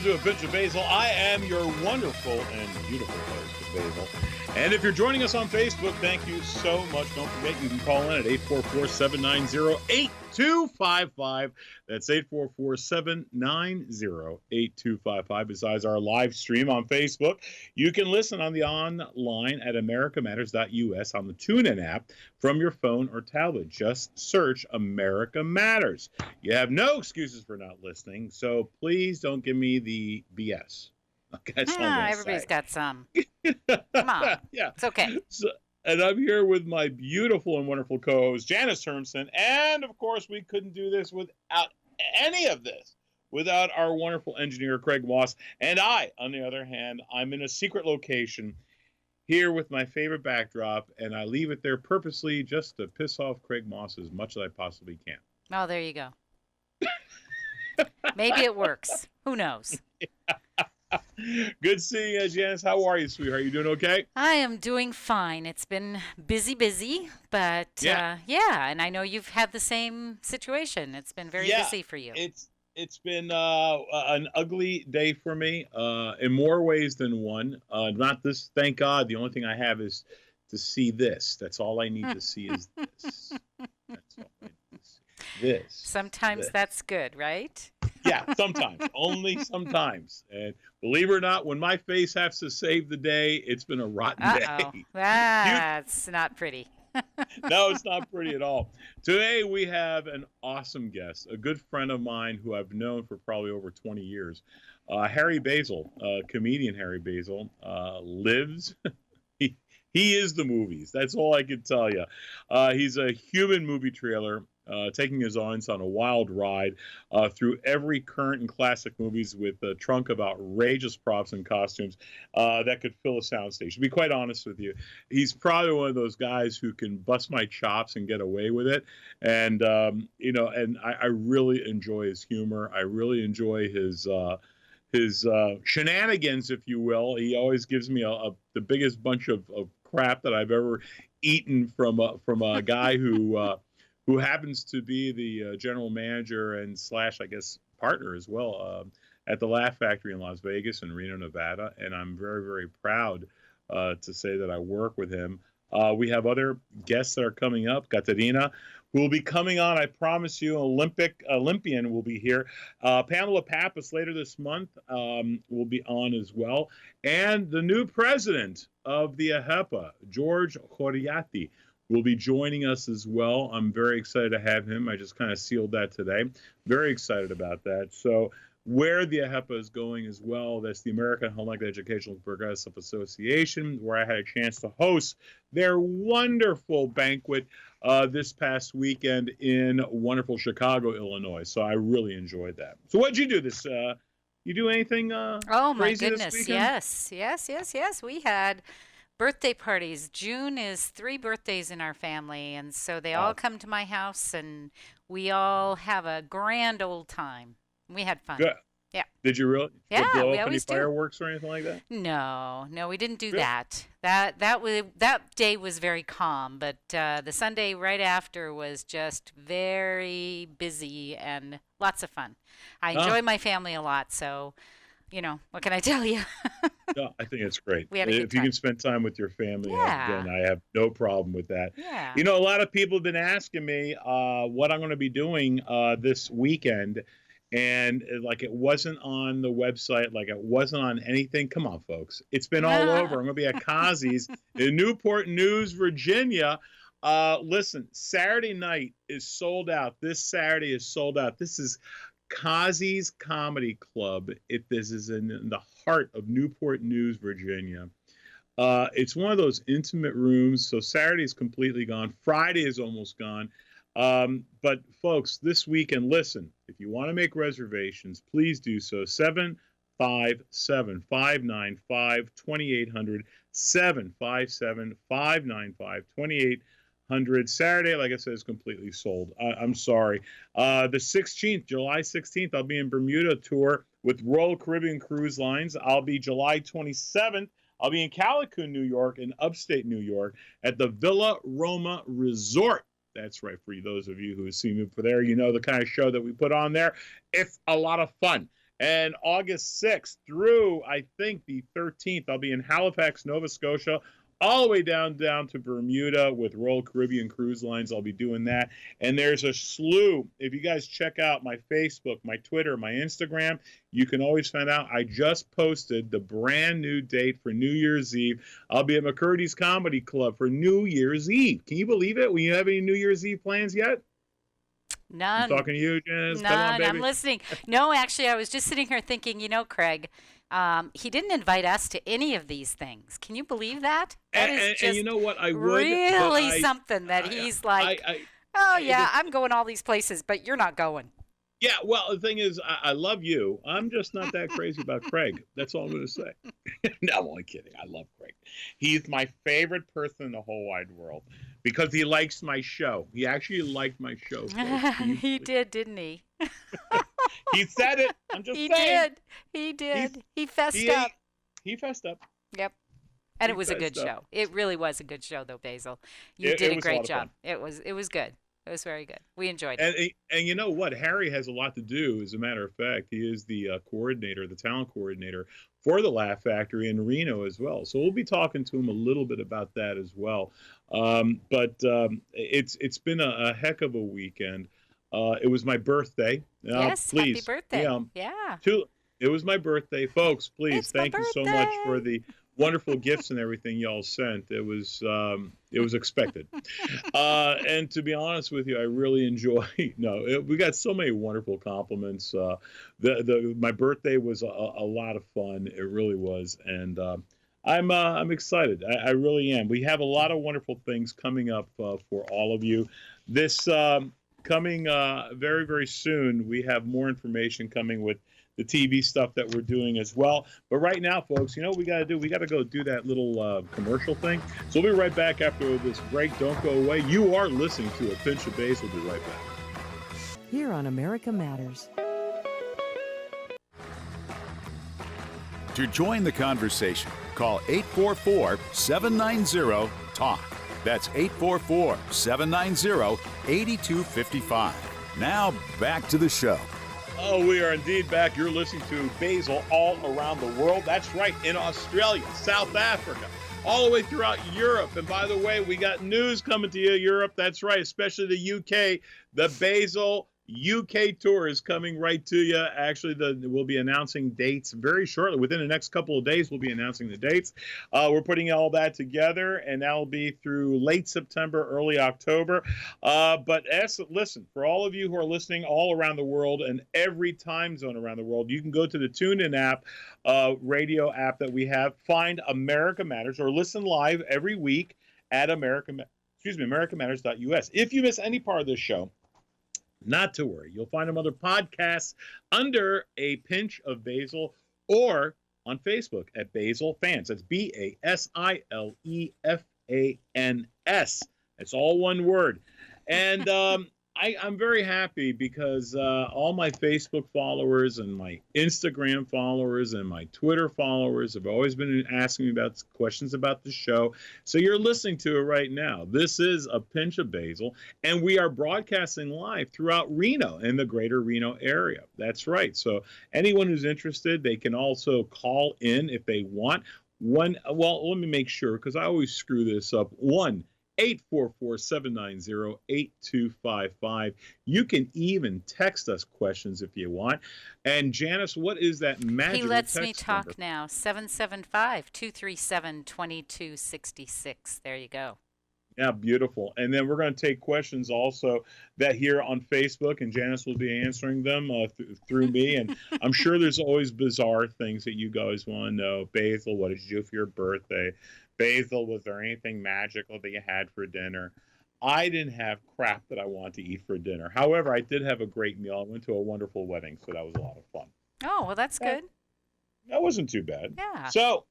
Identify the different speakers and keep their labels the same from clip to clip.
Speaker 1: to A Pinch of Basil. I am your wonderful and beautiful host, Basil. And if you're joining us on Facebook, thank you so much. Don't forget, you can call in at 844-790-8255. That's 844-790-8255. Besides our live stream on Facebook, you can listen on the online at americamatters.us on the TuneIn app from your phone or tablet. Just search America Matters. You have no excuses for not listening, so please don't give me the BS.
Speaker 2: Everybody's got some. Come on.
Speaker 1: Yeah.
Speaker 2: It's okay.
Speaker 1: And I'm here with my beautiful and wonderful co-host, Janice Hermson. And, of course, we couldn't do this without any of this, without our wonderful engineer, Craig Moss. And I, on the other hand, I'm in a secret location here with my favorite backdrop, and I leave it there purposely just to piss off Craig Moss as much as I possibly can.
Speaker 2: Oh, there you go. Maybe it works. Who knows?
Speaker 1: Good seeing you, Janice. How are you, sweetheart? You doing okay?
Speaker 2: I am doing fine. It's been busy, but yeah, and I know you've had the same situation. It's been very busy for you.
Speaker 1: It's been an ugly day for me in more ways than one. Not this, thank God. The only thing I have is to see this. That's all I need to see is this. That's all I need to see. This.
Speaker 2: Sometimes that's good, right?
Speaker 1: Yeah, sometimes. Only sometimes. And believe it or not, when my face has to save the day, it's been a rotten day.
Speaker 2: That's not pretty.
Speaker 1: No, it's not pretty at all. Today we have an awesome guest, a good friend of mine who I've known for probably over 20 years. Harry Basil, comedian Harry Basil, lives... He is the movies. That's all I can tell you. He's a human movie trailer, taking his audience on a wild ride through every current and classic movies with a trunk of outrageous props and costumes that could fill a soundstage. To be quite honest with you, he's probably one of those guys who can bust my chops and get away with it. And, and I really enjoy his humor. I really enjoy his shenanigans, if you will. He always gives me the biggest bunch of crap that I've ever eaten from a guy who happens to be the general manager and / I guess partner as well at the Laugh Factory in Las Vegas and Reno, Nevada. And I'm very, very proud to say that I work with him. We have other guests that are coming up. Katerina, who will be coming on, I promise you, Olympian will be here. Pamela Pappas later this month will be on as well. And the new president of the AHEPA, George Horiati, will be joining us as well. I'm very excited to have him. I just kind of sealed that today. Very excited about that. So where the AHEPA is going as well, that's the American Homeland Educational Progressive Association, where I had a chance to host their wonderful banquet this past weekend in wonderful Chicago, Illinois. So I really enjoyed that. So what'd you do this? You do anything
Speaker 2: oh my
Speaker 1: crazy
Speaker 2: goodness,
Speaker 1: this weekend?
Speaker 2: yes. We had birthday parties. June is 3 birthdays in our family, and so they all come to my house, and we all have a grand old time. We had fun.
Speaker 1: Good.
Speaker 2: Yeah.
Speaker 1: Did you really?
Speaker 2: Yeah,
Speaker 1: blow
Speaker 2: we
Speaker 1: up any
Speaker 2: always do.
Speaker 1: fireworks or anything like that?
Speaker 2: No, we didn't do
Speaker 1: Really?
Speaker 2: that. That day was very calm, but the Sunday right after was just very busy and lots of fun. I enjoy my family a lot, so what can I tell you?
Speaker 1: No, I think it's great.
Speaker 2: We had a good
Speaker 1: If you
Speaker 2: time.
Speaker 1: can spend time with your family,
Speaker 2: Yeah.
Speaker 1: again, I have no problem with that.
Speaker 2: Yeah.
Speaker 1: A lot of people have been asking me what I'm going to be doing this weekend, and it wasn't on the website, like it wasn't on anything. Come on, folks. It's been all over. I'm going to be at Kazi's in Newport News, Virginia. Listen, Saturday night is sold out. This Saturday is sold out. This is Kazi's Comedy Club. This is in the heart of Newport News, Virginia. It's one of those intimate rooms. So Saturday is completely gone. Friday is almost gone. But folks, this weekend, listen, if you want to make reservations, please do so. 757-595-2800, 757-595-2800. Saturday, like I said, is completely sold. I'm sorry. The 16th, July 16th, I'll be in Bermuda tour with Royal Caribbean Cruise Lines. I'll be July 27th. I'll be in Callicoon, New York, in upstate New York at the Villa Roma Resort. That's right. For those of you who have seen me for there, you know the kind of show that we put on there. It's a lot of fun. And August 6th through, I think, the 13th, I'll be in Halifax, Nova Scotia, all the way down to Bermuda with Royal Caribbean Cruise Lines. I'll be doing that. And there's a slew. If you guys check out my Facebook, my Twitter, my Instagram, you can always find out. I just posted the brand new date for New Year's Eve. I'll be at McCurdy's Comedy Club for New Year's Eve. Can you believe it? Will you have any New Year's Eve plans yet?
Speaker 2: None.
Speaker 1: I'm talking to you, Janice.
Speaker 2: None.
Speaker 1: Come on, baby.
Speaker 2: I'm listening. No, actually, I was just sitting here thinking, Craig, he didn't invite us to any of these things. Can you believe that? That is just
Speaker 1: and you know what? I would
Speaker 2: really something that he's like, I'm going all these places, but you're not going.
Speaker 1: Yeah, well, the thing is, I love you. I'm just not that crazy about Craig. That's all I'm going to say. No, I'm only kidding. I love Craig. He's my favorite person in the whole wide world because he likes my show. He actually liked my show.
Speaker 2: He did, didn't he?
Speaker 1: He said it. I'm just saying.
Speaker 2: He did. He fessed up.
Speaker 1: He fessed up.
Speaker 2: Yep. And it was a good show. It really was a good show, though, Basil. You did a great job. It was good. It was very good. We enjoyed it.
Speaker 1: And you know what? Harry has a lot to do. As a matter of fact, he is the coordinator, the talent coordinator for the Laugh Factory in Reno as well. So we'll be talking to him a little bit about that as well. But it's been a heck of a weekend. It was my birthday.
Speaker 2: Yes,
Speaker 1: please,
Speaker 2: happy birthday. Yeah.
Speaker 1: It was my birthday. Folks, please, thank you so much for the wonderful gifts and everything y'all sent. It was expected. And to be honest with you, I really enjoy. We got so many wonderful compliments. My birthday was a lot of fun. It really was, and I'm excited. I really am. We have a lot of wonderful things coming up for all of you. This coming very, very soon. We have more information coming with the TV stuff that we're doing as well. But right now, folks, you know what we got to do? We got to go do that little commercial thing. So we'll be right back after this break. Don't go away. You are listening to A Pinch of Basil. We'll be right back.
Speaker 3: Here on America Matters.
Speaker 4: To join the conversation, call 844-790-TALK. That's 844-790-8255. Now back to the show.
Speaker 1: Oh, we are indeed back. You're listening to Basil all around the world. That's right, in Australia, South Africa, all the way throughout Europe. And by the way, we got news coming to you, Europe. That's right, especially the UK. The Basil UK tour is coming right to you. Actually, we'll be announcing dates very shortly. Within the next couple of days, we'll be announcing the dates. We're putting all that together, and that'll be through late September, early October. But listen, for all of you who are listening all around the world and every time zone around the world, you can go to the TuneIn app, radio app that we have, find America Matters, or listen live every week at americamatters.us. If you miss any part of this show, not to worry. You'll find them other podcasts under A Pinch of Basil or on Facebook at Basil Fans. That's BASILEFANS. It's all one word. And I'm very happy because all my Facebook followers and my Instagram followers and my Twitter followers have always been asking me about questions about the show. So you're listening to it right now. This is A Pinch of Basil, and we are broadcasting live throughout Reno and the greater Reno area. That's right. So anyone who's interested, they can also call in if they want. Let me make sure, because I always screw this up. 1-844-790-8255. You can even text us questions if you want. And Janice, what is that magic?
Speaker 2: He lets me talk now. 775-237-2266. There you go.
Speaker 1: Yeah, beautiful. And then we're going to take questions also that here on Facebook, and Janice will be answering them through me. And I'm sure there's always bizarre things that you guys want to know. Basil, what did you do for your birthday? Basil, was there anything magical that you had for dinner? I didn't have crap that I wanted to eat for dinner. However, I did have a great meal. I went to a wonderful wedding, so that was a lot of fun.
Speaker 2: Oh, well, that's good.
Speaker 1: That wasn't too bad.
Speaker 2: Yeah.
Speaker 1: So,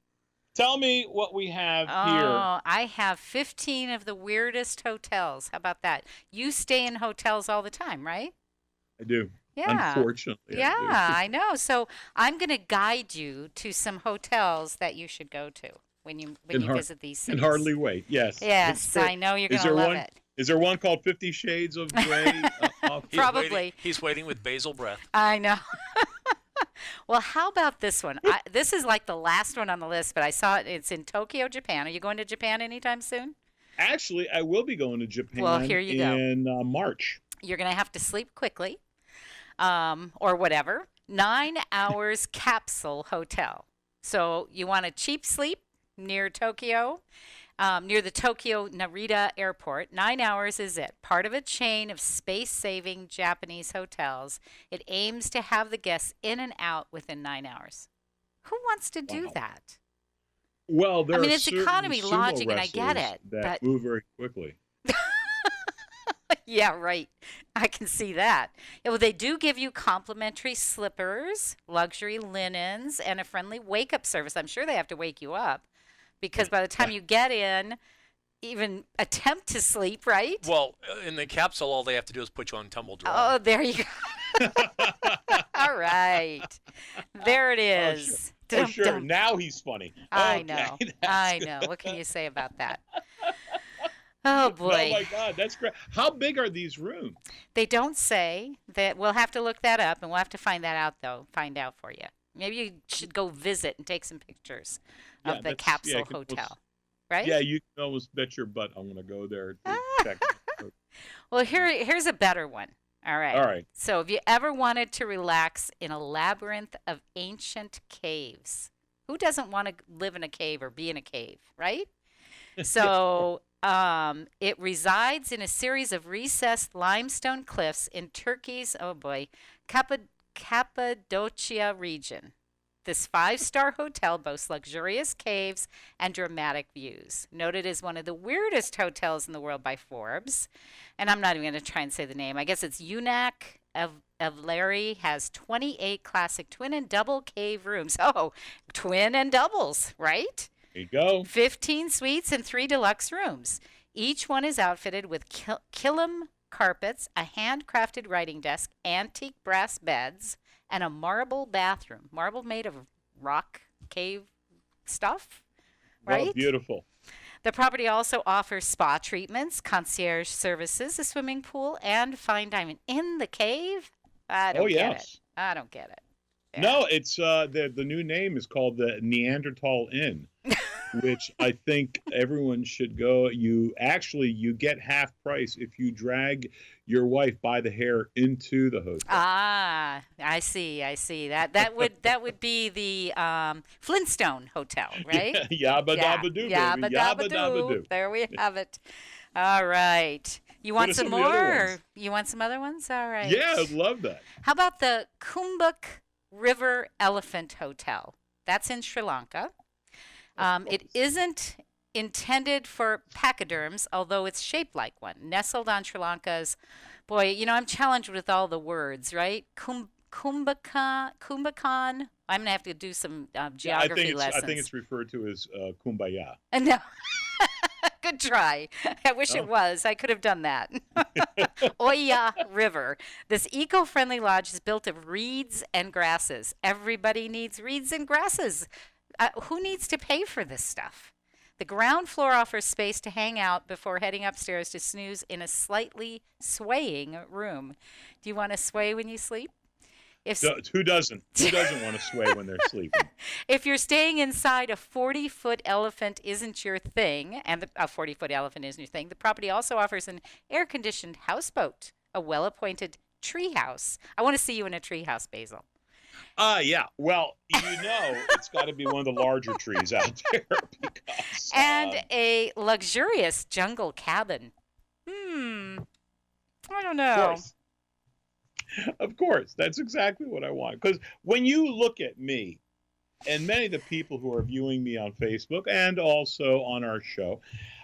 Speaker 1: tell me what we have here.
Speaker 2: Oh, I have 15 of the weirdest hotels. How about that? You stay in hotels all the time, right?
Speaker 1: I do.
Speaker 2: Yeah.
Speaker 1: Unfortunately.
Speaker 2: Yeah, I know. So I'm going to guide you to some hotels that you should go to when you visit these cities.
Speaker 1: And hardly wait. Yes.
Speaker 2: Yes, I know you're going to love it.
Speaker 1: Is there one called 50 Shades of Grey?
Speaker 2: Probably.
Speaker 5: He's waiting with basil breath.
Speaker 2: I know. Well, how about this one? This is like the last one on the list, but I saw it. It's in Tokyo, Japan. Are you going to Japan anytime soon?
Speaker 1: Actually, I will be going to
Speaker 2: Well,
Speaker 1: Japan
Speaker 2: here you go.
Speaker 1: in March.
Speaker 2: You're going to have to sleep quickly, or whatever. 9 hours capsule hotel. So you want a cheap sleep near Tokyo, near the Tokyo Narita Airport. 9 hours is it. Part of a chain of space-saving Japanese hotels. It aims to have the guests in and out within 9 hours. Who wants to do that?
Speaker 1: Well, there
Speaker 2: I mean,
Speaker 1: are
Speaker 2: it's
Speaker 1: certain
Speaker 2: economy
Speaker 1: sumo
Speaker 2: lodging, and I get
Speaker 1: wrestlers
Speaker 2: it,
Speaker 1: that
Speaker 2: but
Speaker 1: move very quickly.
Speaker 2: yeah, right. I can see that. Yeah, well, they do give you complimentary slippers, luxury linens, and a friendly wake-up service. I'm sure they have to wake you up because by the time you get in, even attempt to sleep, right?
Speaker 5: Well, in the capsule, all they have to do is put you on tumble drum.
Speaker 2: Oh, there you go. All right. There it is.
Speaker 1: Oh, sure. Now he's funny.
Speaker 2: I
Speaker 1: Okay,
Speaker 2: know.
Speaker 1: that's
Speaker 2: I
Speaker 1: good.
Speaker 2: know. What can you say about that? Oh, boy.
Speaker 1: Oh, my God. That's great. How big are these rooms?
Speaker 2: They don't say that. We'll have to look that up, and we'll have to find that out, though. Find out for you. Maybe you should go visit and take some pictures of the capsule hotel, right?
Speaker 1: Yeah, you can almost bet your butt I'm going to go there to check it out.
Speaker 2: Well, here's a better one. All right.
Speaker 1: All right.
Speaker 2: So, have you ever wanted to relax in a labyrinth of ancient caves? Who doesn't want to live in a cave or be in a cave, right? So, it resides in a series of recessed limestone cliffs in Turkey's, oh boy, Cappadocia region. This 5-star hotel boasts luxurious caves and dramatic views. Noted as one of the weirdest hotels in the world by Forbes. And I'm not even going to try and say the name. I guess it's Yunak Evleri, has 28 classic twin and double cave rooms. Oh, twin and doubles, right?
Speaker 1: There you go.
Speaker 2: 15 suites and 3 deluxe rooms. Each one is outfitted with kilim carpets, a handcrafted writing desk, antique brass beds, and a marble bathroom. Marble made of rock cave stuff, right?
Speaker 1: Oh, beautiful.
Speaker 2: The property also offers spa treatments, concierge services, a swimming pool, and fine dining in the cave. I don't get it. I don't get it. Yeah.
Speaker 1: No, it's the new name is called the Neanderthal Inn, which I think everyone should go. You get half price if you drag your wife by the hair into the hotel.
Speaker 2: Ah, I see. That would be the Flintstone Hotel, right?
Speaker 1: Yabba dabba doo, baby.
Speaker 2: Yabba dabba doo. There we have it. All right. You want some more? Or you want some other ones? All right.
Speaker 1: Yeah, I'd love that.
Speaker 2: How about the Kumbuk River Elephant Hotel? That's in Sri Lanka. It isn't intended for pachyderms, although it's shaped like one. Nestled on Sri Lanka's, boy, I'm challenged with all the words, right? Kumbakan. I'm going to have to do some geography lessons.
Speaker 1: I think it's referred to as Kumbaya.
Speaker 2: No. Good try. I wish it was. I could have done that. Oya River. This eco-friendly lodge is built of reeds and grasses. Everybody needs reeds and grasses. Who needs to pay for this stuff? The ground floor offers space to hang out before heading upstairs to snooze in a slightly swaying room. Do you want to sway when you sleep?
Speaker 1: Who doesn't? Who doesn't want to sway when they're sleeping?
Speaker 2: If you're staying inside a 40-foot elephant isn't your thing, and a 40-foot elephant isn't your thing, the property also offers an air-conditioned houseboat, a well-appointed treehouse. I want to see you in a treehouse, Basil.
Speaker 1: Yeah. Well, it's got to be one of the larger trees out there.
Speaker 2: And a luxurious jungle cabin. I don't know.
Speaker 1: Of course. That's exactly what I want. Because when you look at me, and many of the people who are viewing me on Facebook and also on our show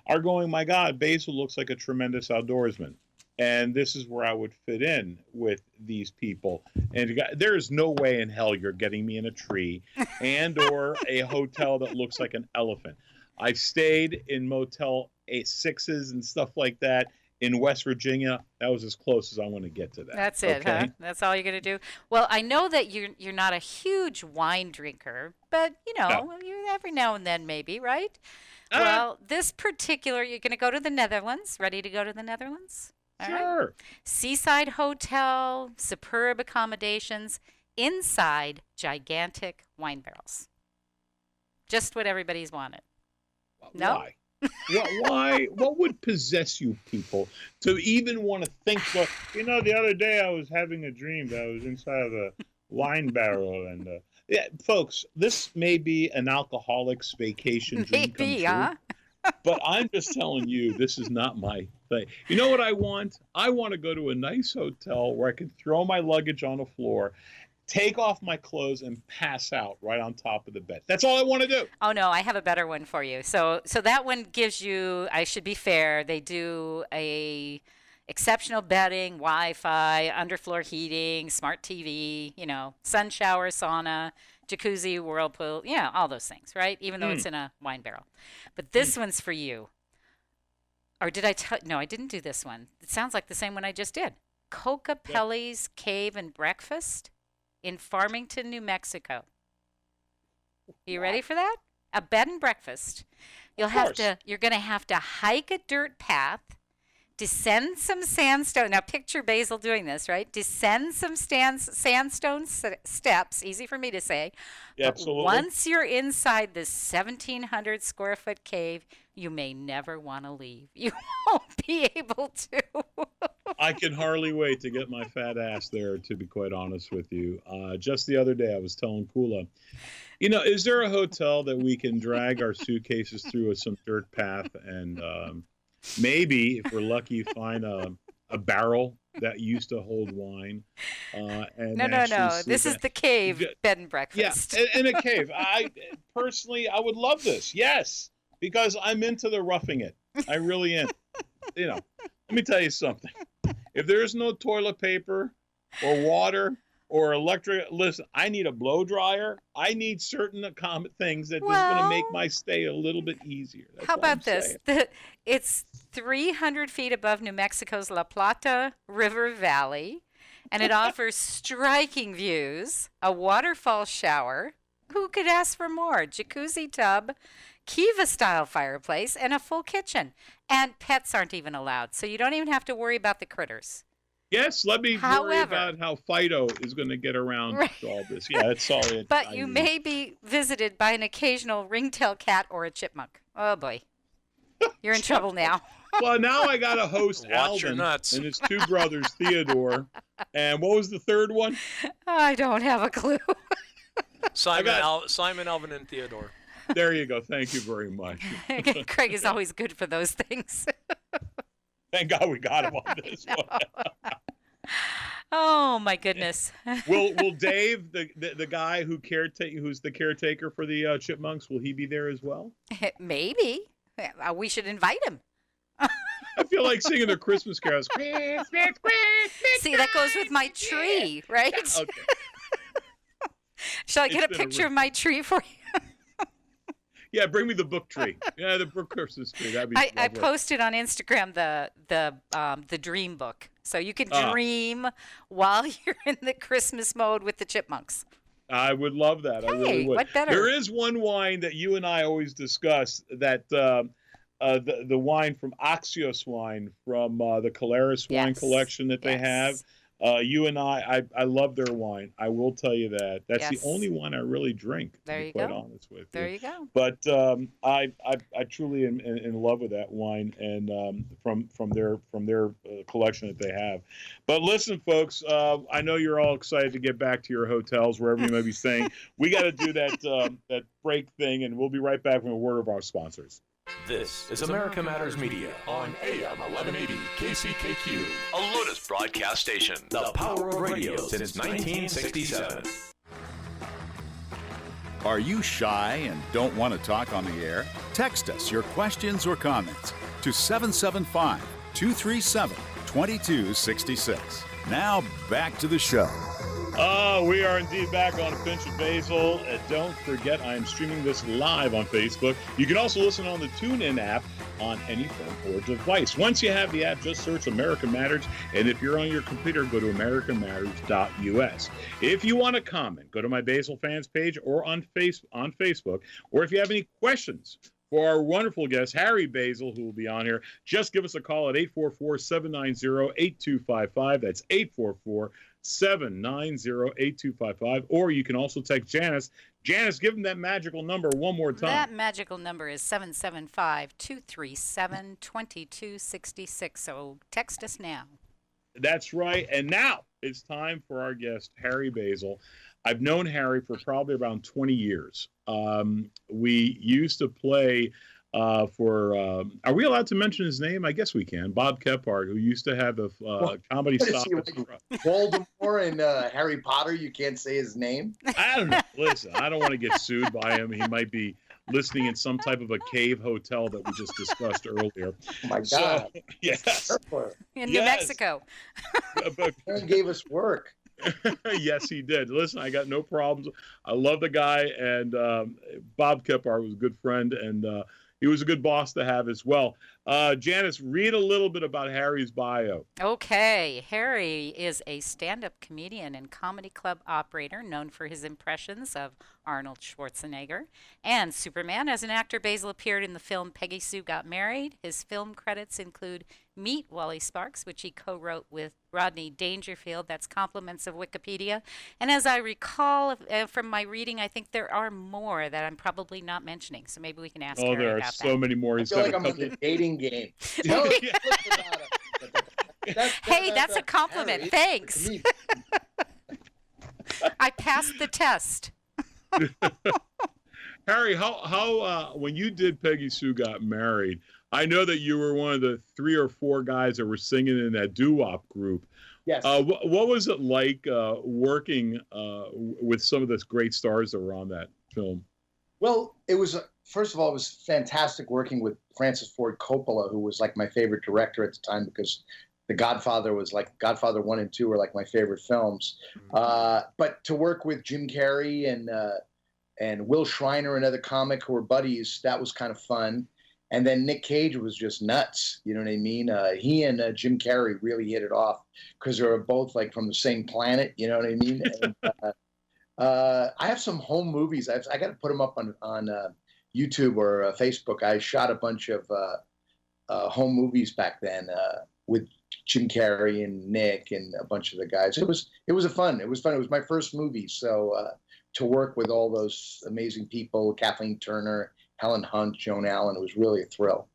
Speaker 1: are going, my God, Basil looks like a tremendous outdoorsman. And this is where I would fit in with these people. And there is no way in hell you're getting me in a tree and or a hotel that looks like an elephant. I've stayed in Motel 6s and stuff like that in West Virginia. That was as close as I want to get to that.
Speaker 2: That's it, huh? That's all you're going to do? Well, I know that you're not a huge wine drinker, but, you every now and then maybe, right? Well, this particular, you're going to go to the Netherlands. Ready to go to the Netherlands? All
Speaker 1: sure.
Speaker 2: Right. Seaside hotel, superb accommodations, inside gigantic wine barrels. Just what everybody's wanted. No?
Speaker 1: Why? Why? What would possess you people to even want to think? Well, the other day I was having a dream that I was inside of a wine barrel, and yeah, folks, this may be an alcoholic's vacation dream come true,
Speaker 2: huh?
Speaker 1: but I'm just telling you, this is not my thing. You know what I want? I want to go to a nice hotel where I can throw my luggage on the floor, take off my clothes, and pass out right on top of the bed. That's all I want to do.
Speaker 2: Oh, no, I have a better one for you. So that one gives you, I should be fair, they do a exceptional bedding, Wi-Fi, underfloor heating, smart TV, sun shower, sauna, jacuzzi, whirlpool, all those things, right? Even though it's in a wine barrel. But this one's for you. Or did I tell? No, I didn't do this one. It sounds like the same one I just did. Cocapelli's Cave and Breakfast in Farmington, New Mexico. Are you ready for that? A bed and breakfast. You're going to have to hike a dirt path, descend some sandstone. Now picture Basil doing this, right? Descend some sandstone steps, easy for me to say.
Speaker 1: Yeah, absolutely.
Speaker 2: Once you're inside this 1,700 square foot cave, you may never want to leave. You won't be able to.
Speaker 1: I can hardly wait to get my fat ass there, to be quite honest with you. Just the other day, I was telling Kula, is there a hotel that we can drag our suitcases through some dirt path and maybe, if we're lucky, find a barrel that used to hold wine? And
Speaker 2: no. This is the cave bed and breakfast.
Speaker 1: Yeah, in a cave. I would love this. Yes, because I'm into the roughing it. I really am. Let me tell you something. If there's no toilet paper or water or electric, listen, I need a blow dryer. I need certain things that is going to make my stay a little bit easier. That's
Speaker 2: how about
Speaker 1: this?
Speaker 2: It's 300 feet above New Mexico's La Plata River Valley, and it offers striking views, a waterfall shower. Who could ask for more? Jacuzzi tub, Kiva-style fireplace, and a full kitchen. And pets aren't even allowed, so you don't even have to worry about the critters.
Speaker 1: Yes, let me worry about how Fido is going to get around to all this. Yeah, that's all it.
Speaker 2: But you may be visited by an occasional ringtail cat or a chipmunk. Oh, boy. You're in trouble now.
Speaker 1: Well, now I got to host
Speaker 5: Watch your
Speaker 1: Alvin
Speaker 5: nuts.
Speaker 1: and his two brothers, Theodore. And what was the third one?
Speaker 2: I don't have a clue.
Speaker 5: Simon, Alvin, and Theodore.
Speaker 1: There you go. Thank you very much.
Speaker 2: Craig is always good for those things.
Speaker 1: Thank God we got him on this one.
Speaker 2: Oh my goodness.
Speaker 1: Will Dave, the guy who's the caretaker for the chipmunks, will he be there as well?
Speaker 2: Maybe. We should invite him.
Speaker 1: I feel like singing the Christmas carols. Christmas,
Speaker 2: See, that goes with my tree, right?
Speaker 1: Okay.
Speaker 2: Shall I get a picture of my tree for you?
Speaker 1: Yeah, bring me the book tree. Yeah, the book Christmas tree. That'd be
Speaker 2: I posted on Instagram the dream book, so you can dream while you're in the Christmas mode with the chipmunks.
Speaker 1: I would love that. I really would.
Speaker 2: What better?
Speaker 1: There is one wine that you and I always discuss, that the wine from Axios Wine from the Caleres wine collection that they have. You and I love their wine. I will tell you that. That's the only wine I really drink, to be quite honest with you.
Speaker 2: There you go.
Speaker 1: But I truly am in love with that wine, and from their collection that they have. But listen, folks, I know you're all excited to get back to your hotels, wherever you may be staying. We got to do that break thing, and we'll be right back from a word of our sponsors.
Speaker 6: This is America Matters Media on AM 1180 KCKQ,
Speaker 7: a Lotus broadcast station.
Speaker 6: the power of radio since 1967.
Speaker 4: Are you shy and don't want to talk on the air? Text us your questions or comments to 775-237-2266. Now back to the show.
Speaker 1: We are indeed back on A Pinch of Basil. Don't forget, I am streaming this live on Facebook. You can also listen on the TuneIn app on any phone or device. Once you have the app, just search America Matters. And if you're on your computer, go to americamatters.us. If you want to comment, go to my Basil fans page or on Facebook. Or if you have any questions for our wonderful guest, Harry Basil, who will be on here. Just give us a call at 844-790-8255. That's 844-790-8255. Or you can also text Janice. Janice, give them that magical number one more time.
Speaker 2: That magical number is 775-237-2266. So text us now.
Speaker 1: That's right. And now it's time for our guest, Harry Basil. I've known Harry for probably around 20 years. We used to play for, are we allowed to mention his name? I guess we can. Bob Kephart, who used to have a comedy stop.
Speaker 8: Voldemort and Harry Potter, you can't say his name?
Speaker 1: I don't know. Listen, I don't want to get sued by him. He might be listening in some type of a cave hotel that we just discussed earlier.
Speaker 8: Oh my God.
Speaker 1: So, yes.
Speaker 2: In New Mexico.
Speaker 1: But
Speaker 8: He gave us work.
Speaker 1: yes, he did. Listen, I got no problems. I love the guy, and Bob Kephart was a good friend, and he was a good boss to have as well. Janice, read a little bit about Harry's bio.
Speaker 2: Okay. Harry is a stand-up comedian and comedy club operator known for his impressions of Arnold Schwarzenegger and Superman. As an actor, Basil appeared in the film Peggy Sue Got Married. His film credits include Meet Wally Sparks, which he co-wrote with Rodney Dangerfield. That's compliments of Wikipedia. And as I recall from my reading, I think there are more that I'm probably not mentioning. So maybe we can ask Harry
Speaker 1: there are
Speaker 2: about
Speaker 1: so many more.
Speaker 8: I
Speaker 1: He's
Speaker 8: feel
Speaker 1: got
Speaker 8: like
Speaker 1: a
Speaker 8: I'm in
Speaker 1: couple.
Speaker 8: the dating game.
Speaker 2: Hey, that's a compliment.
Speaker 8: Harry.
Speaker 2: Thanks. I passed the test.
Speaker 1: Harry, how when you did Peggy Sue Got Married, I know that you were one of the 3 or 4 guys that were singing in that doo-wop group.
Speaker 8: Yes.
Speaker 1: What was it like working with some of the great stars that were on that film?
Speaker 8: Well, it was, first of all, it was fantastic working with Francis Ford Coppola, who was like my favorite director at the time, because The Godfather was like, Godfather 1 and 2 were like my favorite films. But to work with Jim Carrey and Will Schreiner, another comic who were buddies, that was kind of fun. And then Nick Cage was just nuts. You know what I mean? He and Jim Carrey really hit it off because they were both like from the same planet. You know what I mean? And, I have some home movies. I got to put them up on YouTube or Facebook. I shot a bunch of home movies back then with Jim Carrey and Nick and a bunch of the guys. It was fun. It was fun. It was my first movie. So to work with all those amazing people, Kathleen Turner, Helen Hunt, Joan Allen, it was really a thrill.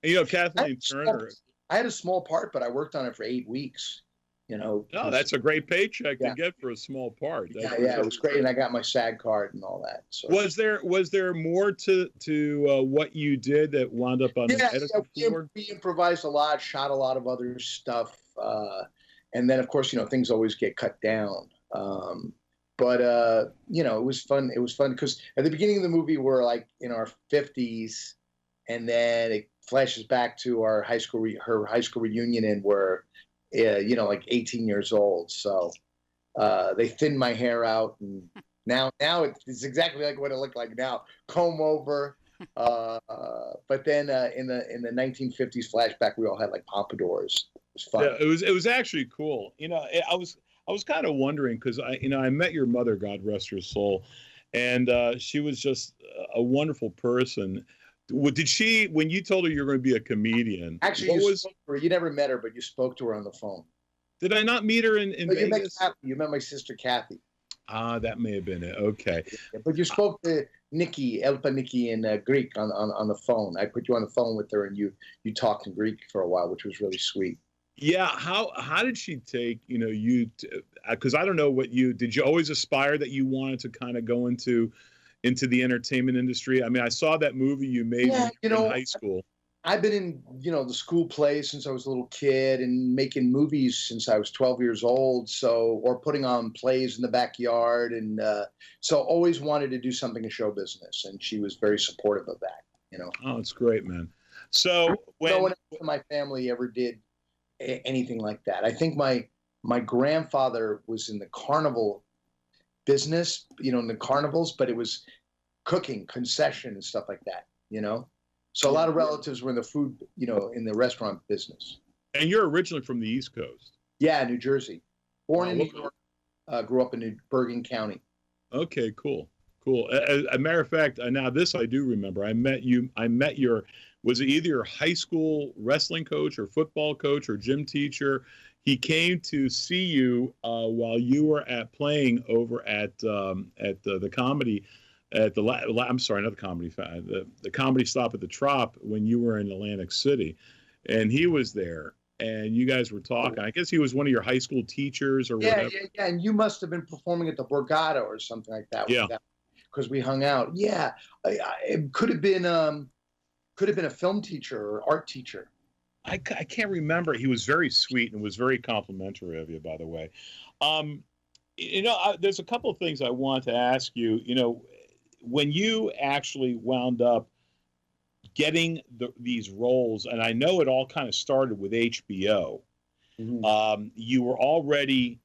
Speaker 1: You know, Kathleen Turner.
Speaker 8: I had a small part, but I worked on it for 8 weeks. You know.
Speaker 1: Oh, that's a great paycheck to get for a small part.
Speaker 8: Yeah, it was great, and I got my SAG card and all that. So.
Speaker 1: Was there more to what you did that wound up on the editing floor?
Speaker 8: We improvised a lot, shot a lot of other stuff, and then of course things always get cut down. But it was fun. It was fun because at the beginning of the movie we're like in our 50s, and then it flashes back to our high school reunion, and we're like 18 years old. So they thinned my hair out, and now it's exactly like what it looked like now, comb over. But then in the 1950s flashback, we all had like pompadours. It was fun.
Speaker 1: Yeah, it was actually cool. I was kind of wondering because I met your mother, God rest her soul, and she was just a wonderful person. Did she, when you told her you were going to be a comedian?
Speaker 8: Actually, spoke to her. You never met her, but you spoke to her on the phone.
Speaker 1: Did I not meet her in Vegas?
Speaker 8: You met my sister Kathy.
Speaker 1: Ah, that may have been it. Okay.
Speaker 8: Yeah, but you spoke to Nikki, Elpa Nikki in Greek on the phone. I put you on the phone with her, and you talked in Greek for a while, which was really sweet.
Speaker 1: Yeah, how did she take you? Because I don't know did you always aspire that you wanted to kind of go into the entertainment industry? I mean, I saw that movie you made when you were in high school.
Speaker 8: I've been in the school plays since I was a little kid, and making movies since I was 12 years old. Or putting on plays in the backyard, and so always wanted to do something in show business, and she was very supportive of that.
Speaker 1: Oh, it's great, man. So
Speaker 8: no one else in my family ever did anything like that. I think my grandfather was in the carnival business, in the carnivals, but it was cooking, concession, and stuff like that. So a lot of relatives were in the food, in the restaurant business.
Speaker 1: And you're originally from the East Coast.
Speaker 8: Yeah, New Jersey. Born in New York, grew up in Bergen County.
Speaker 1: Okay, cool. Cool. As a matter of fact, now this I do remember. I met your, was it either your high school wrestling coach or football coach or gym teacher? He came to see you while you were playing over at the comedy at the I'm sorry, not the comedy the comedy stop at the Trop when you were in Atlantic City, and he was there. And you guys were talking. I guess he was one of your high school teachers or whatever.
Speaker 8: Yeah. And you must have been performing at the Borgata or something like that.
Speaker 1: Yeah.
Speaker 8: Because we hung out. Yeah. It could have been a film teacher or art teacher.
Speaker 1: I can't remember. He was very sweet and was very complimentary of you, by the way. There's a couple of things I want to ask you. When you actually wound up getting these roles, and I know it all kind of started with HBO. Mm-hmm. You were already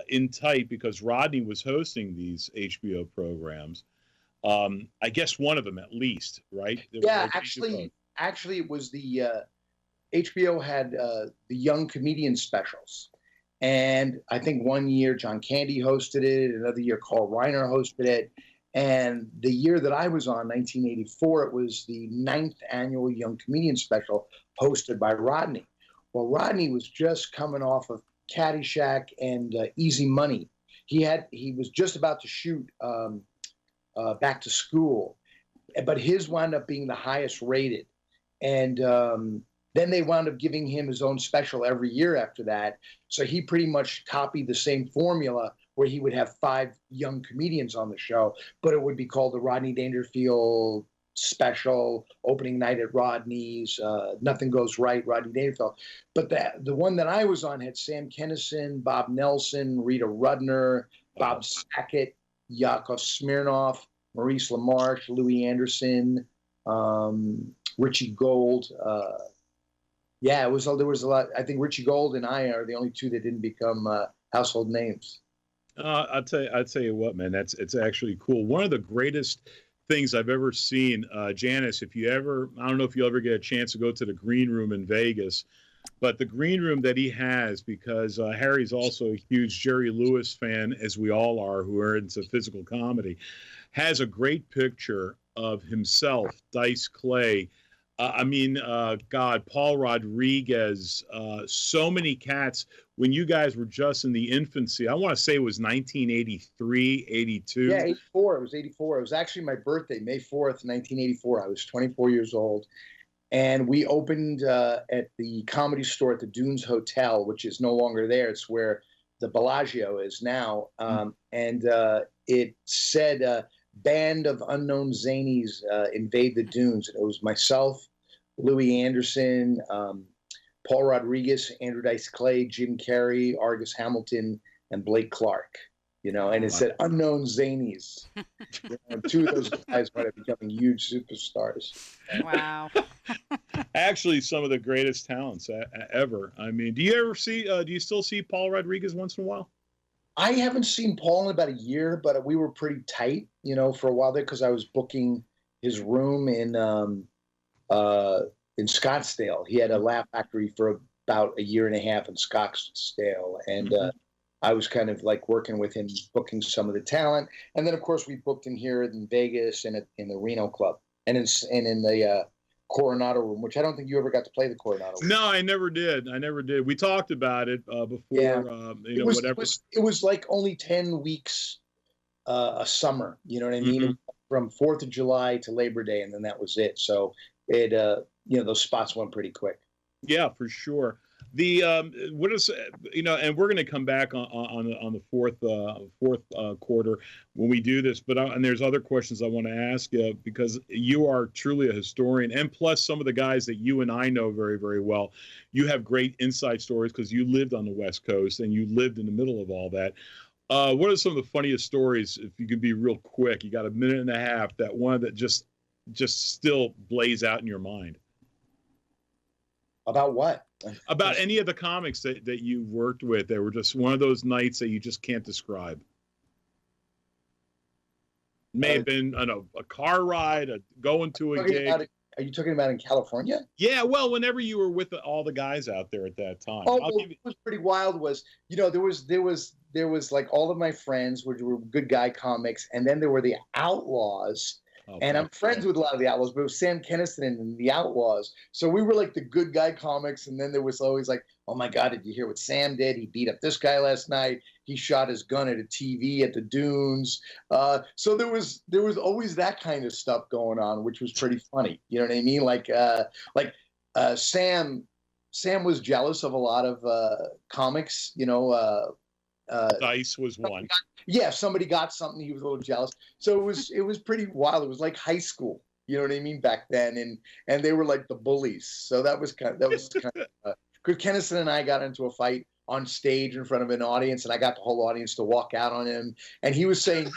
Speaker 1: in tight because Rodney was hosting these HBO programs. I guess one of them at least, right?
Speaker 8: Yeah, actually, it was the HBO had the young comedian specials, and I think one year John Candy hosted it, another year Carl Reiner hosted it. And the year that I was on, 1984, it was the 9th annual Young Comedian Special hosted by Rodney. Well, Rodney was just coming off of Caddyshack and Easy Money. He was just about to shoot Back to School, but his wound up being the highest rated. And then they wound up giving him his own special every year after that. So he pretty much copied the same formula where he would have 5 young comedians on the show, but it would be called the Rodney Dangerfield special, opening night at Rodney's, Nothing Goes Right, Rodney Dangerfield. But the one that I was on had Sam Kinison, Bob Nelson, Rita Rudner, Bob Sackett, Yakov Smirnoff, Maurice LaMarche, Louis Anderson, Richie Gold. There was a lot. I think Richie Gold and I are the only 2 that didn't become household names.
Speaker 1: I'll tell you what, man, it's actually cool. One of the greatest things I've ever seen, Janice, I don't know if you'll ever get a chance to go to the Green Room in Vegas, but the Green Room that he has, because Harry's also a huge Jerry Lewis fan, as we all are, who are into physical comedy, has a great picture of himself, Dice Clay, Paul Rodriguez, so many cats. When you guys were just in the infancy, I want to say it was 1983, 82.
Speaker 8: Yeah, 84. It was 84. It was actually my birthday, May 4th, 1984. I was 24 years old. And we opened at the Comedy Store at the Dunes Hotel, which is no longer there. It's where the Bellagio is now. And it said, Band of Unknown Zanies Invade the Dunes. And it was myself, Louis Anderson, Paul Rodriguez, Andrew Dice Clay, Jim Carrey, Argus Hamilton, and Blake Clark. And it said Unknown Zanies. 2 of those guys might have become huge superstars.
Speaker 2: Wow.
Speaker 1: Actually, some of the greatest talents ever. I mean, do you still see Paul Rodriguez once in a while?
Speaker 8: I haven't seen Paul in about a year, but we were pretty tight, for a while there because I was booking his room in Scottsdale. He had a Laugh Factory for about a year and a half in Scottsdale, and I was kind of like working with him, booking some of the talent. And then, of course, we booked him here in Vegas and in the Reno Club and in the Coronado Room, which I don't think you ever got to play the Coronado Room.
Speaker 1: No, I never did. We talked about it before.
Speaker 8: Yeah.
Speaker 1: Whatever.
Speaker 8: It was like only 10 weeks a summer. You know what I mean?
Speaker 1: Mm-hmm.
Speaker 8: From 4th of July to Labor Day, and then that was it. So it, those spots went pretty quick.
Speaker 1: Yeah, for sure. The what is and we're going to come back on the fourth quarter when we do this, but and there's other questions I want to ask you because you are truly a historian, and plus some of the guys that you and I know very, very well. You have great inside stories because you lived on the West Coast and you lived in the middle of all that. What are some of the funniest stories? If you can be real quick, you got a minute and a half. That one that just still blaze out in your mind.
Speaker 8: About what?
Speaker 1: About any of the comics that you worked with. They were just one of those nights that you just can't describe. May have been a car ride, going to a gig.
Speaker 8: Are you talking about in California?
Speaker 1: Yeah, well, whenever you were with all the guys out there at that time.
Speaker 8: Oh, what was pretty wild was, there was like all of my friends were good guy comics, and then there were the Outlaws. And I'm friends with a lot of the Outlaws, but it was Sam Kinison and the Outlaws. So we were like the good guy comics, and then there was always like, oh my God, did you hear what Sam did? He beat up this guy last night. He shot his gun at a TV at the dunes. So there was always that kind of stuff going on, which was pretty funny. You know what I mean? Like Sam was jealous of a lot of comics. You know,
Speaker 1: Dice was one.
Speaker 8: Yeah, somebody got something, he was a little jealous. So it was pretty wild. It was like high school. You know what I mean? Back then, and they were like the bullies. So that was kind of because Kennison and I got into a fight on stage in front of an audience, and I got the whole audience to walk out on him. And he was saying,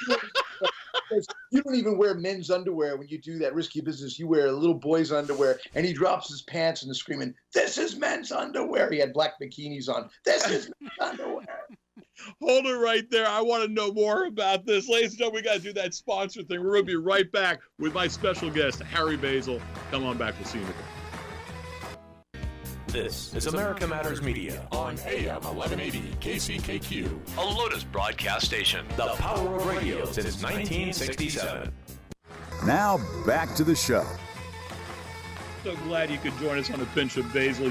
Speaker 8: you don't even wear men's underwear when you do that risky business. You wear little boy's underwear. And he drops his pants and is screaming, "This is men's underwear." He had black bikinis on. "This is men's underwear."
Speaker 1: Hold it right there. I want to know more about this. Ladies and gentlemen, we got to do that sponsor thing. We're going to be right back with my special guest, Harry Basil. Come on back. We'll see you in a bit.
Speaker 6: This is America Matters Media on AM 1180 KCKQ.
Speaker 7: A Lotus broadcast station.
Speaker 6: The power of radio since 1967.
Speaker 4: Now back to the show.
Speaker 1: So glad you could join us on a pinch of Basil.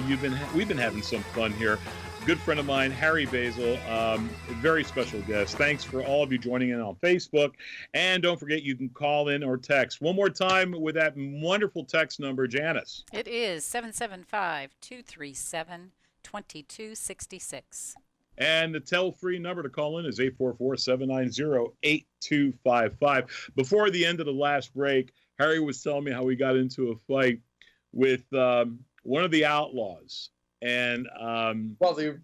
Speaker 1: We've been having some fun here. Good friend of mine, Harry Basil, a very special guest. Thanks for all of you joining in on Facebook. And don't forget, you can call in or text. One more time with that wonderful text number, Janice.
Speaker 2: It is 775-237-2266.
Speaker 1: And the toll-free number to call in is 844-790-8255. Before the end of the last break, Harry was telling me how he got into a fight with one of the Outlaws. And
Speaker 8: well, the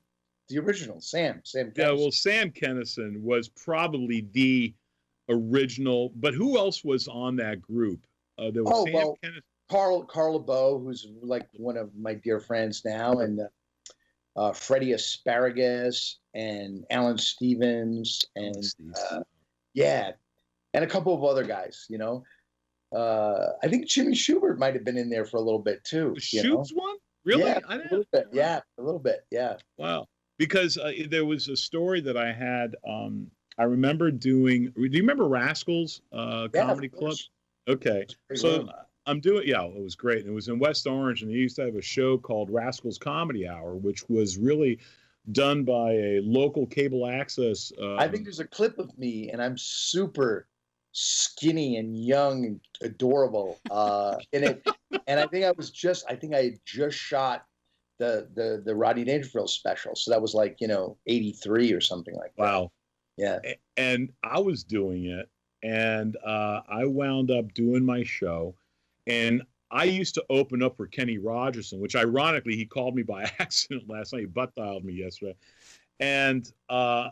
Speaker 8: original Sam Kinison.
Speaker 1: Yeah, well, Sam Kinison was probably the original, but who else was on that group? There was Sam Kinison.
Speaker 8: Carl LeBeau, who's like one of my dear friends now, and Freddie Asparagus and Alan Stevens and and a couple of other guys. You know, I think Jimmy Schubert might have been in there for a little bit too.
Speaker 1: Schub's one. Really?
Speaker 8: Yeah, a little bit. Yeah, a little bit. Yeah.
Speaker 1: Wow. Because there was a story that I had. I remember doing. Do you remember Rascals Comedy Club? Okay. So I'm doing. Yeah, it was great. It was in West Orange, and they used to have a show called Rascals Comedy Hour, which was really done by a local cable access.
Speaker 8: I think there's a clip of me, and I'm super skinny and young and adorable in it. And I think I had just shot the Rodney Dangerfield special. So that was like, 83 or something like that.
Speaker 1: Wow.
Speaker 8: Yeah.
Speaker 1: And I was doing it, and I wound up doing my show, and I used to open up for Kenny Rogerson, which ironically, he called me by accident last night. He butt dialed me yesterday. And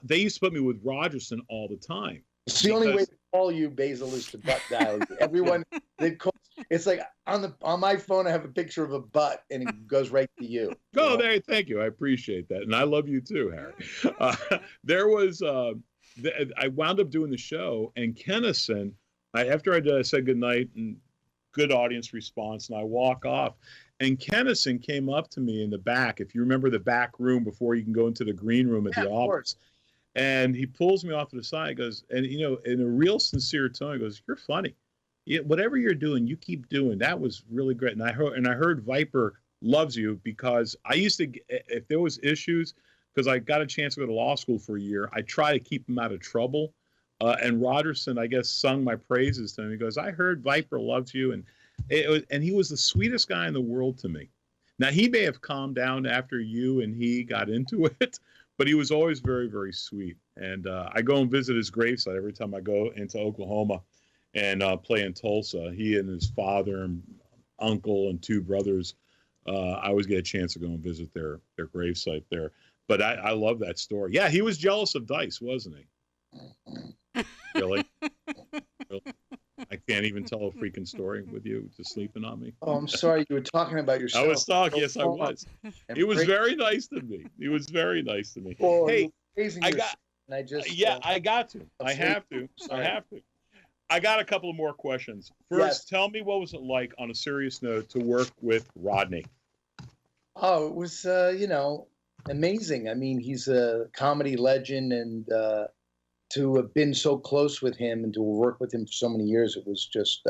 Speaker 1: they used to put me with Rogerson all the time.
Speaker 8: It's the only way to call you, Basil, is to butt dial you. Everyone, it's like on my phone, I have a picture of a butt, and it goes right to you.
Speaker 1: Oh, there! Thank you. I appreciate that, and I love you too, Harry. There was, I wound up doing the show, and Kinison. After I said goodnight and good audience response, and I walk off, and Kinison came up to me in the back. If you remember the back room before you can go into the green room at the office. And he pulls me off to the side, goes, and in a real sincere tone, he goes, "You're funny. Whatever you're doing, you keep doing. That was really great." And I heard Viper loves you, because I used to, if there was issues, because I got a chance to go to law school for a year, I try to keep him out of trouble. And Rogerson, I guess, sung my praises to him. He goes, "I heard Viper loves you," and he was the sweetest guy in the world to me. Now, he may have calmed down after you and he got into it. But he was always very, very sweet. And I go and visit his gravesite every time I go into Oklahoma and play in Tulsa. He and his father and uncle and two brothers, I always get a chance to go and visit their gravesite there. But I love that story. Yeah, he was jealous of Dice, wasn't he? Really? Really? I can't even tell a freaking story with you just sleeping on me.
Speaker 8: Oh, I'm sorry. You were talking about yourself.
Speaker 1: I was talking. Yes, I was. He was very nice to me. He was very nice to me.
Speaker 8: Oh,
Speaker 1: hey,
Speaker 8: I got
Speaker 1: to. I have to. I got a couple of more questions. First, tell me, what was it like, on a serious note, to work with Rodney?
Speaker 8: Oh, it was, amazing. I mean, he's a comedy legend, and to have been so close with him and to work with him for so many years, it was just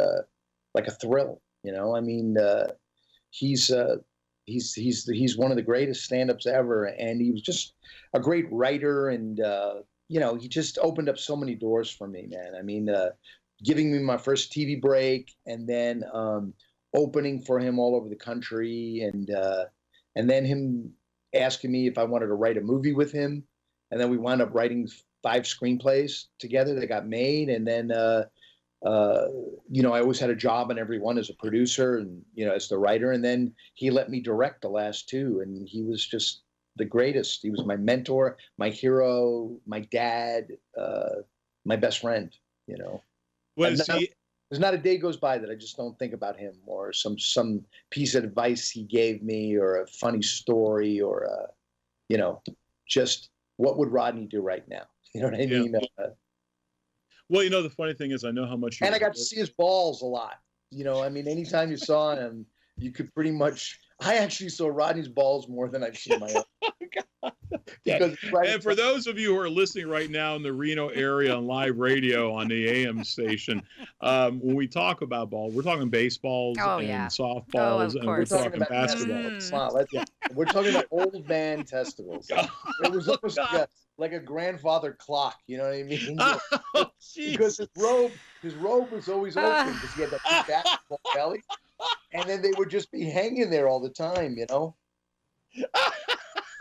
Speaker 8: like a thrill. I mean, he's one of the greatest stand-ups ever, and he was just a great writer, and he just opened up so many doors for me, man. I mean, giving me my first TV break, and then opening for him all over the country, and then him asking me if I wanted to write a movie with him, and then we wound up writing 5 screenplays together that got made, and then I always had a job on every one as a producer and as the writer, and then he let me direct the last 2, and he was just the greatest. He was my mentor, my hero, my dad, my best friend. There's not a day goes by that I just don't think about him, or some piece of advice he gave me, or a funny story, or just what would Rodney do right now? You know what I mean?
Speaker 1: Well, the funny thing is, I know how much.
Speaker 8: And I got to see his balls a lot. I mean, anytime you saw him, you could pretty much. I actually saw Rodney's balls more than I've seen my own.
Speaker 1: And for those of you who are listening right now in the Reno area on live radio on the AM station, when we talk about ball, we're talking baseballs and softballs, and we're talking basketball.
Speaker 8: We're talking about old man testicles. It was almost like a grandfather clock. You know what I mean? Because his robe was always open because he had that big basketball belly, and then they would just be hanging there all the time.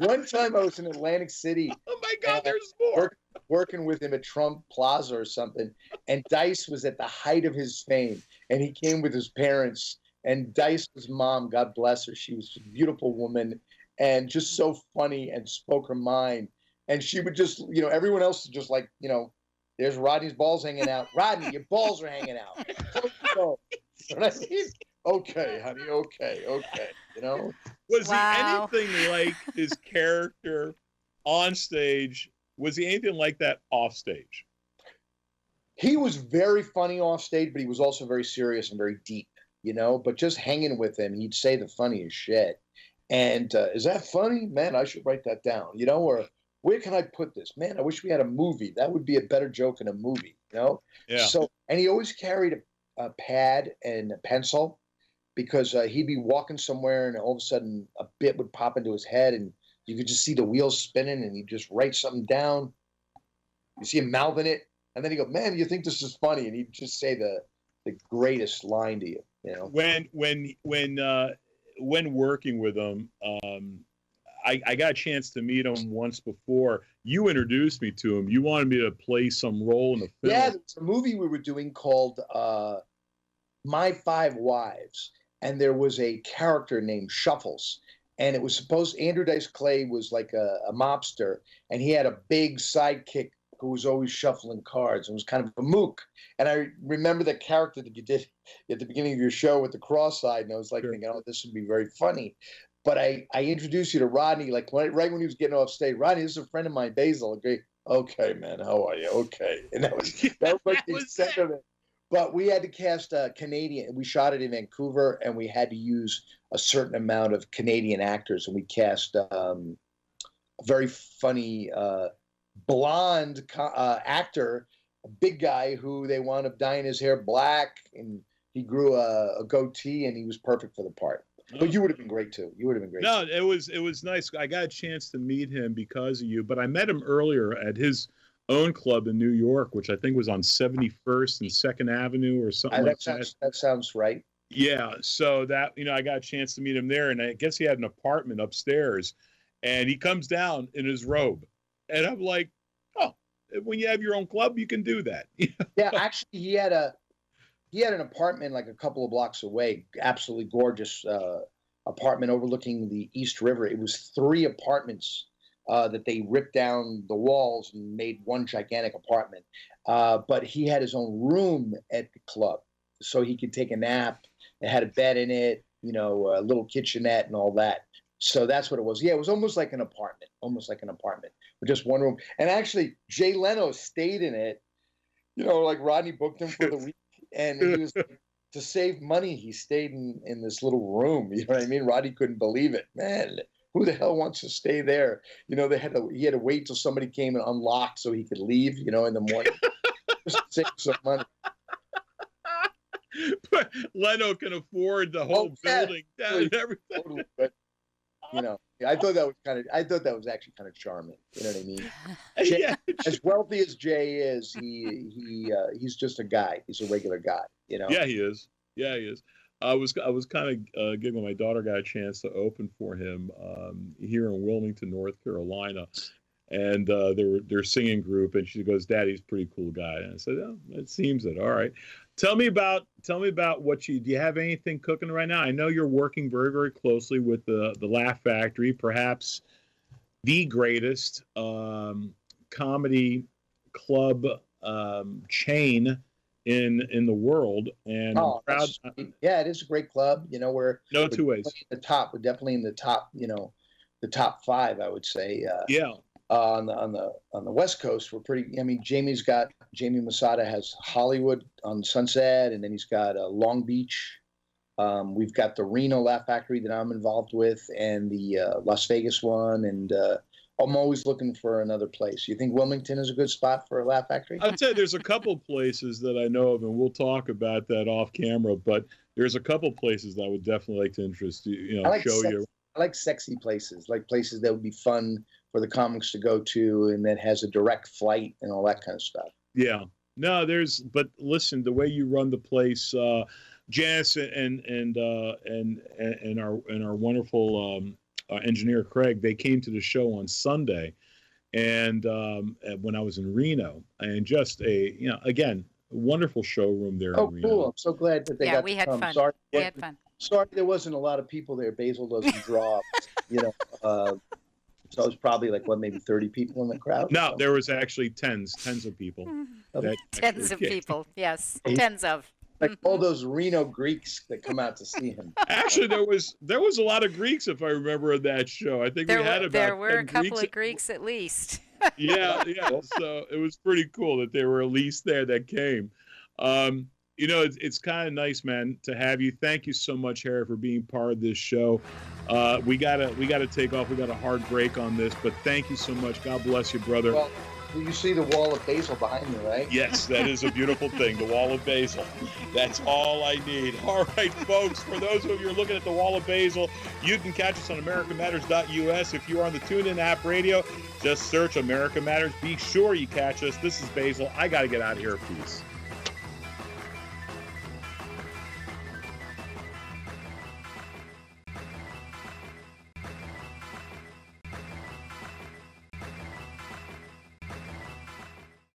Speaker 8: One time I was in Atlantic City.
Speaker 1: Oh my God, there's more.
Speaker 8: Working with him at Trump Plaza or something, and Dice was at the height of his fame, and he came with his parents. And Dice's mom, God bless her, she was a beautiful woman, and just so funny and spoke her mind. And she would just, everyone else is just like, there's Rodney's balls hanging out. Rodney, your balls are hanging out. You know what I mean? Okay, honey. Okay.
Speaker 1: Was he anything like his character on stage? Was he anything like that off stage?
Speaker 8: He was very funny off stage, but he was also very serious and very deep, But just hanging with him, he'd say the funniest shit. And is that funny? Man, I should write that down, Or where can I put this? Man, I wish we had a movie. That would be a better joke in a movie, Yeah. So, and he always carried a pad and a pencil, because he'd be walking somewhere and all of a sudden a bit would pop into his head and you could just see the wheels spinning, and he'd just write something down. You see him mouthing it, and then he'd go, man, you think this is funny? And he'd just say the greatest line to you,
Speaker 1: When working with him, I got a chance to meet him once before. You introduced me to him. You wanted me to play some role in the film.
Speaker 8: Yeah, there's a movie we were doing called My 5 Wives. And there was a character named Shuffles. And it was supposed, Andrew Dice Clay was like a mobster, and he had a big sidekick who was always shuffling cards and was kind of a mook. And I remember the character that you did at the beginning of your show with the cross-eyed, and I was like thinking, oh, this would be very funny. But I introduced you to Rodney, like right when he was getting off stage. Rodney, this is a friend of mine, Basil. Okay, man, how are you? Okay. And that was like the extent of it. But we had to cast a Canadian. We shot it in Vancouver, and we had to use a certain amount of Canadian actors. And we cast a very funny blonde actor, a big guy who they wound up dyeing his hair black, and he grew a goatee, and he was perfect for the part. But you would have been great too. No,
Speaker 1: it was nice. I got a chance to meet him because of you, but I met him earlier at his own club in New York, which I think was on 71st and 2nd Avenue or something like that.
Speaker 8: That sounds right.
Speaker 1: Yeah, so that, I got a chance to meet him there, and I guess he had an apartment upstairs, and he comes down in his robe, and I'm like, oh, when you have your own club, you can do that.
Speaker 8: Yeah, actually, he had an apartment like a couple of blocks away, absolutely gorgeous apartment overlooking the East River. It was 3 apartments that they ripped down the walls and made one gigantic apartment. But he had his own room at the club, so he could take a nap. It had a bed in it, a little kitchenette and all that. So that's what it was. Yeah, it was almost like an apartment, with just one room. And actually, Jay Leno stayed in it, like Rodney booked him for the week. And he was, to save money, he stayed in this little room. You know what I mean? Rodney couldn't believe it. Man, who the hell wants to stay there? You know, he had to wait till somebody came and unlocked so he could leave, you know, in the morning. Just to save some money.
Speaker 1: But Leno can afford the whole building down and everything.
Speaker 8: Totally. But, you know, I thought that was actually kind of charming. You know what I mean? Jay, as wealthy as Jay is, he's just a guy. He's a regular guy. You know?
Speaker 1: Yeah, he is. I was kind of giggling. My daughter got a chance to open for him here in Wilmington, North Carolina, and their singing group. And she goes, "Daddy's a pretty cool guy." And I said, "Oh, it seems it. All right." Tell me about what do you have anything cooking right now? I know you're working very, very closely with the Laugh Factory, perhaps the greatest comedy club chain in the world. And I'm proud.
Speaker 8: Yeah, it is a great club. You know, we're
Speaker 1: two ways.
Speaker 8: The top. We're definitely in the top. You know, the top 5, I would say.
Speaker 1: Yeah.
Speaker 8: On the West Coast, we're pretty. I mean, Jamie Masada has Hollywood on Sunset, and then he's got Long Beach. We've got the Reno Laugh Factory that I'm involved with, and the Las Vegas one. And I'm always looking for another place. You think Wilmington is a good spot for a Laugh Factory?
Speaker 1: I'd say there's a couple places that I know of, and we'll talk about that off camera. But there's a couple places that I would definitely like to interest you. You know,
Speaker 8: I like sexy places, like places that would be fun for the comics to go to, and that has a direct flight and all that kind of stuff.
Speaker 1: Yeah, no, but listen, the way you run the place, Janice and our wonderful engineer Craig, they came to the show on Sunday, and when I was in Reno, and just again, wonderful showroom there.
Speaker 8: Oh,
Speaker 1: in Reno.
Speaker 8: Cool! I'm so glad that they got
Speaker 2: we
Speaker 8: to
Speaker 2: had
Speaker 8: come.
Speaker 2: fun. We had fun.
Speaker 8: Sorry, there wasn't a lot of people there. Basil doesn't draw, you know. So it was probably like maybe 30 people in the crowd.
Speaker 1: No, there was actually tens of people.
Speaker 2: Tens of people, yes, tens of.
Speaker 8: Like all those Reno Greeks that come out to see him.
Speaker 1: Actually, there was a lot of Greeks, if I remember, in that show. I think
Speaker 2: there were a couple
Speaker 1: Greeks
Speaker 2: of Greeks at least.
Speaker 1: yeah. So it was pretty cool that there were at least there that came. You know, it's kind of nice, man, to have you. Thank you so much, Harry, for being part of this show. We gotta take off. We got a hard break on this, but thank you so much. God bless you, brother.
Speaker 8: Well, you see the wall of Basil behind you, right?
Speaker 1: Yes, that is a beautiful thing, the wall of Basil. That's all I need. All right, folks, for those of you who are looking at the wall of Basil, you can catch us on AmericaMatters.us. If you are on the TuneIn app radio, just search America Matters. Be sure you catch us. This is Basil. I got to get out of here. Peace.